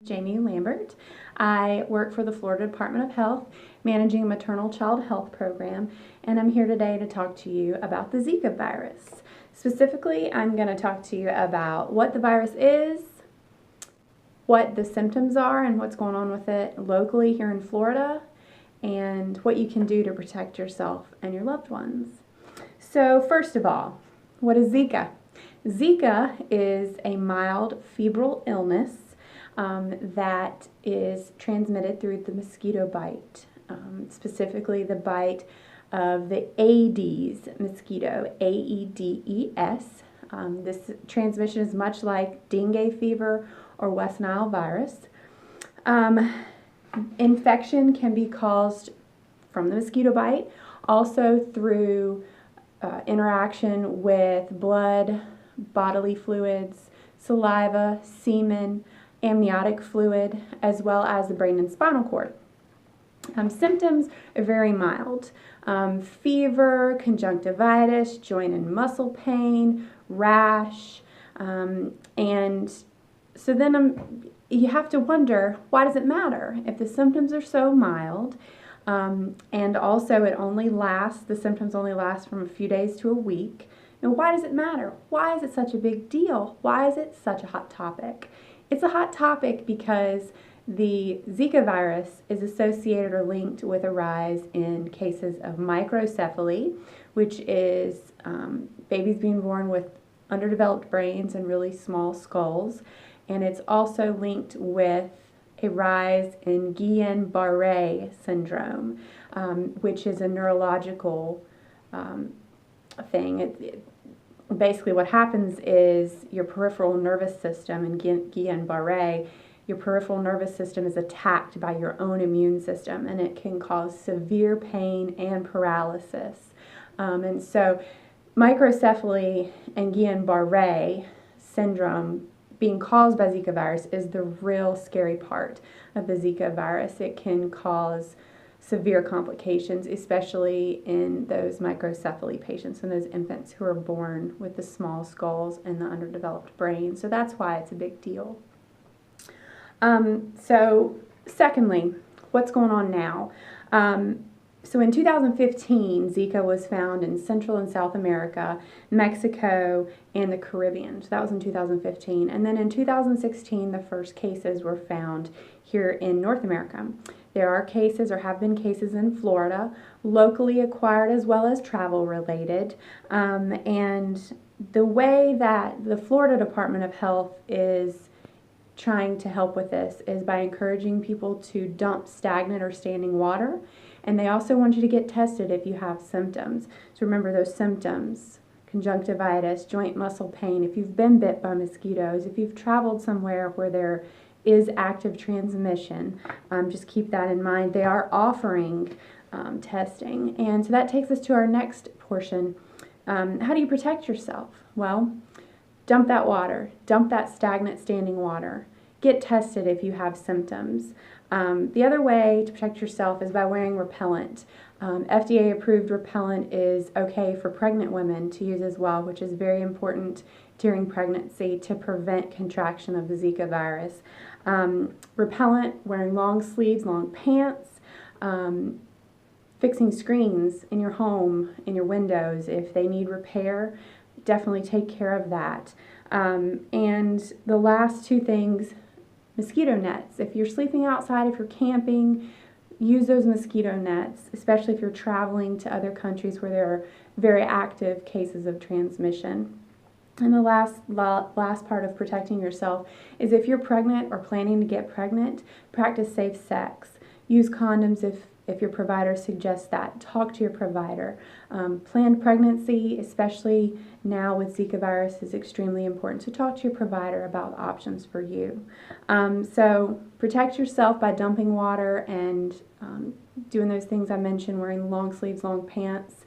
Jamie Lambert. I work for the Florida Department of Health, managing a maternal child health program, and I'm here today to talk to you about the Zika virus. Specifically, I'm going to talk to you about what the virus is, what the symptoms are, and what's going on with it locally here in Florida, and what you can do to protect yourself and your loved ones. So first of all, what is Zika? Zika is a mild febrile illness that is transmitted through the mosquito bite, specifically the bite of the Aedes mosquito, Aedes. This transmission is much like dengue fever or West Nile virus. Infection can be caused from the mosquito bite, also through interaction with blood, bodily fluids, saliva, semen, amniotic fluid, as well as the brain and spinal cord. Symptoms are very mild. Fever, conjunctivitis, joint and muscle pain, rash, and so then you have to wonder, why does it matter if the symptoms are so mild? And also the symptoms only last from a few days to a week. And why does it matter? Why is it such a big deal? Why is it such a hot topic? It's a hot topic because the Zika virus is associated or linked with a rise in cases of microcephaly, which is babies being born with underdeveloped brains and really small skulls. And it's also linked with a rise in Guillain-Barré syndrome, which is a neurological thing. Basically what happens is your peripheral nervous system in Guillain-Barré, your peripheral nervous system is attacked by your own immune system, and it can cause severe pain and paralysis. And so microcephaly and Guillain-Barré syndrome being caused by Zika virus is the real scary part of the Zika virus. It can cause severe complications, especially in those microcephaly patients and those infants who are born with the small skulls and the underdeveloped brain. So that's why it's a big deal. So secondly, what's going on now? So in 2015, Zika was found in Central and South America, Mexico, and the Caribbean. So that was in 2015. And then in 2016, the first cases were found here in North America. There are cases, or have been cases, in Florida, locally acquired as well as travel related. And the way that the Florida Department of Health is trying to help with this is by encouraging people to dump stagnant or standing water. And they also want you to get tested if you have symptoms. So remember those symptoms: conjunctivitis, joint muscle pain, if you've been bit by mosquitoes, if you've traveled somewhere where there is active transmission, just keep that in mind. They are offering testing. And so that takes us to our next portion. How do you protect yourself? Well, dump that water. Dump that stagnant standing water. Get tested if you have symptoms. The other way to protect yourself is by wearing repellent. FDA-approved repellent is okay for pregnant women to use as well, which is very important during pregnancy to prevent contraction of the Zika virus. Repellent, wearing long sleeves, long pants, fixing screens in your home, in your windows. If they need repair, definitely take care of that. And the last two things, mosquito nets. If you're sleeping outside, if you're camping, use those mosquito nets, especially if you're traveling to other countries where there are very active cases of transmission. And the last part of protecting yourself is if you're pregnant or planning to get pregnant, practice safe sex. Use condoms if your provider suggests that. Talk to your provider. Planned pregnancy, especially now with Zika virus, is extremely important. So talk to your provider about options for you. So protect yourself by dumping water and doing those things I mentioned, wearing long sleeves, long pants.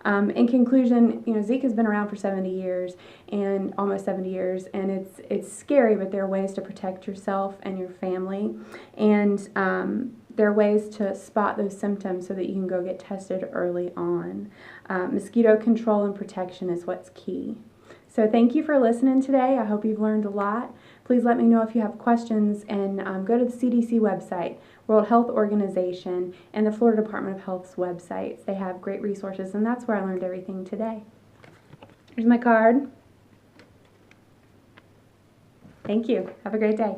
In conclusion, Zika's been around for 70 years, and almost 70 years, and it's scary, but there are ways to protect yourself and your family, and there are ways to spot those symptoms so that you can go get tested early on. Mosquito control and protection is what's key. So So thank you for listening today. I hope you've learned a lot. Please let me know if you have questions, and go to the CDC website, World Health Organization, and the Florida Department of Health's websites. They have great resources, and that's where I learned everything today. Here's my card. Thank you. Have a great day.